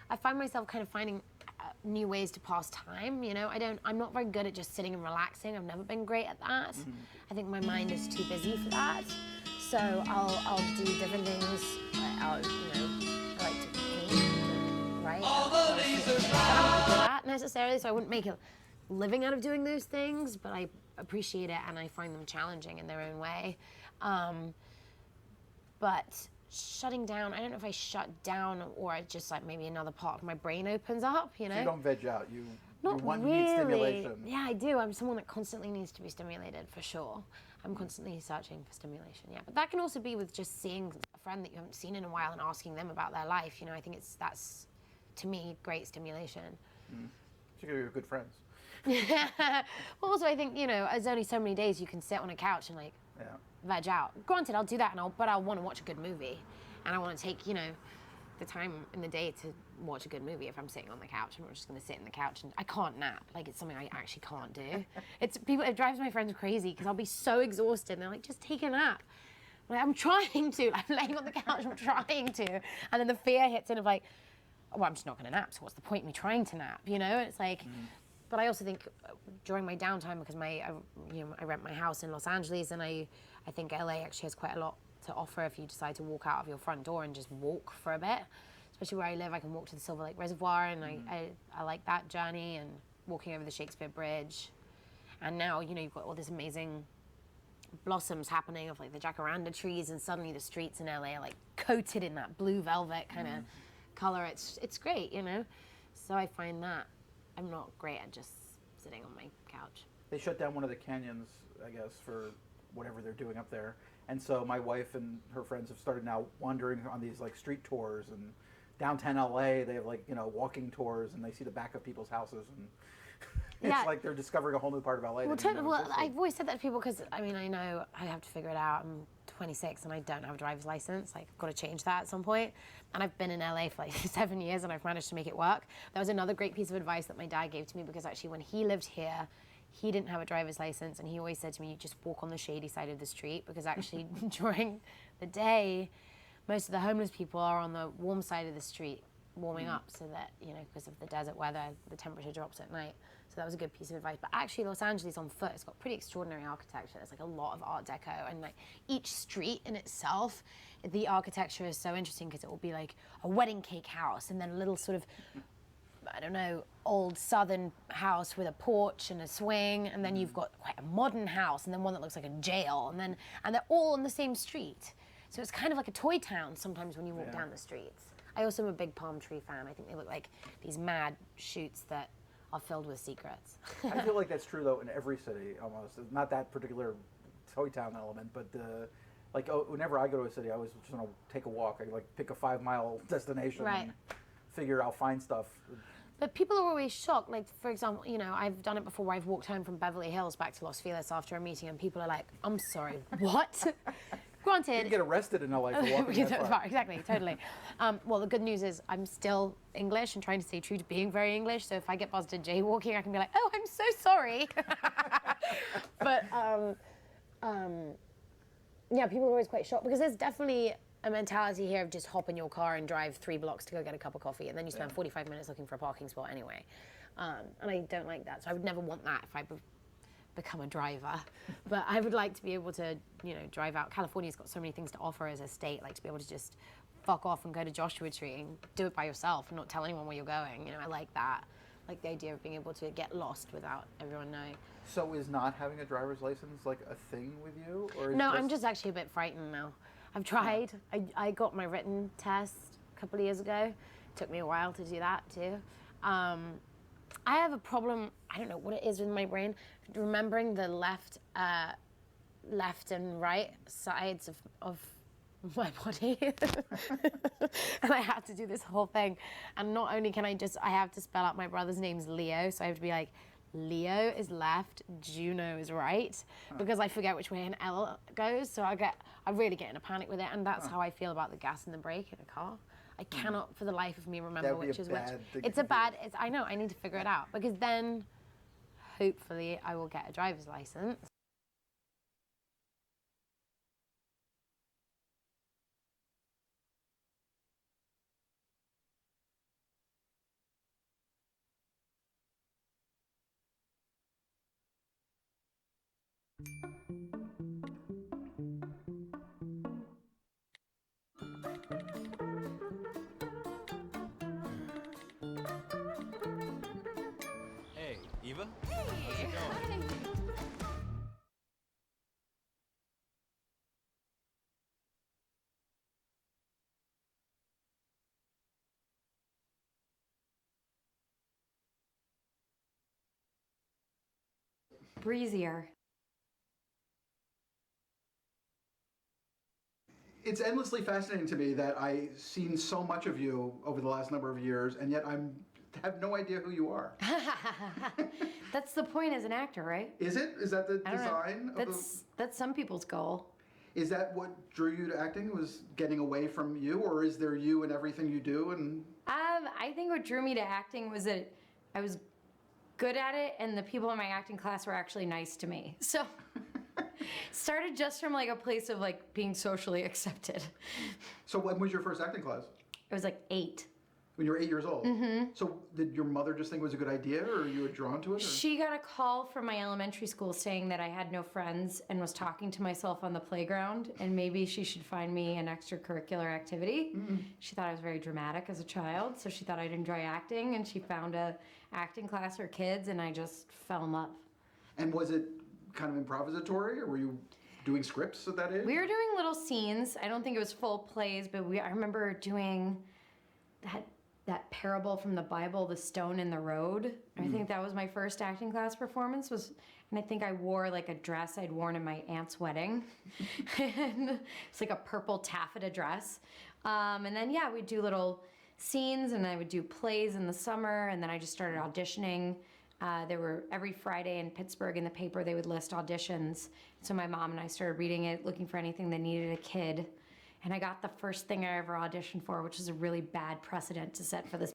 I find myself kind of finding new ways to pass time, you know. I'm not very good at just sitting and relaxing. I've never been great at that. I think my mind is too busy for that. So I'll do different things. I like to paint, write. I don't do that necessarily, so I wouldn't make a living out of doing those things, but I appreciate it and I find them challenging in their own way. But shutting down, I don't know if I shut down or I just like maybe another part of my brain opens up, you know? So you don't veg out, you Not want really. need stimulation. Yeah, I do. I'm someone that constantly needs to be stimulated, for sure. I'm constantly searching for stimulation, yeah. But that can also be with just seeing a friend that you haven't seen in a while and asking them about their life, you know? I think that's, to me, great stimulation. So you're good friends. Well, also, I think, you know, there's only so many days you can sit on a couch and, like, veg out. Granted, I'll do that, but I'll want to watch a good movie. And I want to take, you know, the time in the day to watch a good movie if I'm sitting on the couch. I'm not just going to sit in the couch and I can't nap. Like, it's something I actually can't do. It drives my friends crazy because I'll be so exhausted and they're like, just take a nap. I'm trying to. I'm laying on the couch, I'm trying to. And then the fear hits in of like, well, I'm just not going to nap, so what's the point in me trying to nap, you know? It's like, but I also think during my downtime, because I rent my house in Los Angeles, and I think LA actually has quite a lot to offer if you decide to walk out of your front door and just walk for a bit. Especially where I live, I can walk to the Silver Lake Reservoir, and I like that journey, and walking over the Shakespeare Bridge. And now, you know, you've got all this amazing blossoms happening of like the jacaranda trees, and suddenly the streets in LA are like coated in that blue velvet kind of color. It's great, you know? So I find that I'm not great at just sitting on my couch. They shut down one of the canyons, I guess, for whatever they're doing up there. And so my wife and her friends have started now wandering on these like street tours, and downtown LA they have like, you know, walking tours, and they see the back of people's houses, and it's like they're discovering a whole new part of LA. Well, I've always said that to people because, I mean, I know I have to figure it out. I'm 26 and I don't have a driver's license. Like, I've got to change that at some point. And I've been in LA for like 7 years and I've managed to make it work. That was another great piece of advice that my dad gave to me, because actually when he lived here, he didn't have a driver's license, and he always said to me, you just walk on the shady side of the street, because actually during the day, most of the homeless people are on the warm side of the street warming up, so that, you know, because of the desert weather, the temperature drops at night. So that was a good piece of advice. But actually Los Angeles on foot, it's got pretty extraordinary architecture. There's like a lot of Art Deco, and like each street in itself, the architecture is so interesting, because it will be like a wedding cake house, and then a little sort of, I don't know, old southern house with a porch and a swing, and then you've got quite a modern house, and then one that looks like a jail, and they're all on the same street. So it's kind of like a toy town sometimes when you walk down the streets. I also am a big palm tree fan. I think they look like these mad shoots that are filled with secrets. I feel like that's true though in every city almost. Not that particular toy town element, but whenever I go to a city, I always just want to take a walk. I like pick a 5-mile destination and figure I'll find stuff. But people are always shocked. Like, for example, you know, I've done it before where I've walked home from Beverly Hills back to Los Feliz after a meeting, and people are like, I'm sorry, what? Granted. You can get arrested in LA for walking that far. Exactly, totally. Well, the good news is I'm still English and trying to stay true to being very English. So if I get busted jaywalking, I can be like, oh, I'm so sorry. But, yeah, people are always quite shocked, because there's definitely a mentality here of just hop in your car and drive 3 blocks to go get a cup of coffee, and then you spend 45 minutes looking for a parking spot anyway. And I don't like that, so I would never want that if I become a driver. But I would like to be able to, you know, drive out. California's got so many things to offer as a state, like to be able to just fuck off and go to Joshua Tree and do it by yourself and not tell anyone where you're going. You know, I like that. Like the idea of being able to get lost without everyone knowing. So is not having a driver's license like a thing with you? Or is No, I'm just actually a bit frightened now. I've tried. I got my written test a couple of years ago. It took me a while to do that too. I have a problem, I don't know what it is with my brain, remembering the left and right sides of my body. And I have to do this whole thing. And not only can I have to spell out my brother's name's Leo, so I have to be like, Leo is left, Juno is right, because I forget which way an L goes. So I really get in a panic with it, and that's how I feel about the gas and the brake in a car. I cannot for the life of me remember which is which. I know, I need to figure it out, because then hopefully I will get a driver's license. Hey, Eva? Hey, How's it going? Breezier. It's endlessly fascinating to me that I've seen so much of you over the last number of years, and yet have no idea who you are. That's the point as an actor, right? Is it? Is that the I don't know. design of That's some people's goal. Is that what drew you to acting? Was getting away from you, or is there you in everything you do? And I think what drew me to acting was that I was good at it, and the people in my acting class were actually nice to me. So started just from like a place of like being socially accepted. so, when was your first acting class? It was like 8. When you were 8 years old. Mm-hmm. So, did your mother just think it was a good idea, or you were drawn to it? Or? She got a call from my elementary school saying that I had no friends and was talking to myself on the playground, and maybe she should find me an extracurricular activity. Mm-hmm. She thought I was very dramatic as a child, so she thought I'd enjoy acting, and she found a acting class for kids, and I just fell in love. And was it kind of improvisatory, or were you doing scripts at that age? We were doing little scenes. I don't think it was full plays, but I remember doing that parable from the Bible, the stone in the road. I think that was my first acting class performance. And I think I wore like a dress I'd worn in my aunt's wedding. And it's like a purple taffeta dress. And then we'd do little scenes, and I would do plays in the summer, and then I just started auditioning. There were every Friday in Pittsburgh in the paper, they would list auditions. So my mom and I started reading it, looking for anything that needed a kid. And I got the first thing I ever auditioned for, which is a really bad precedent to set for this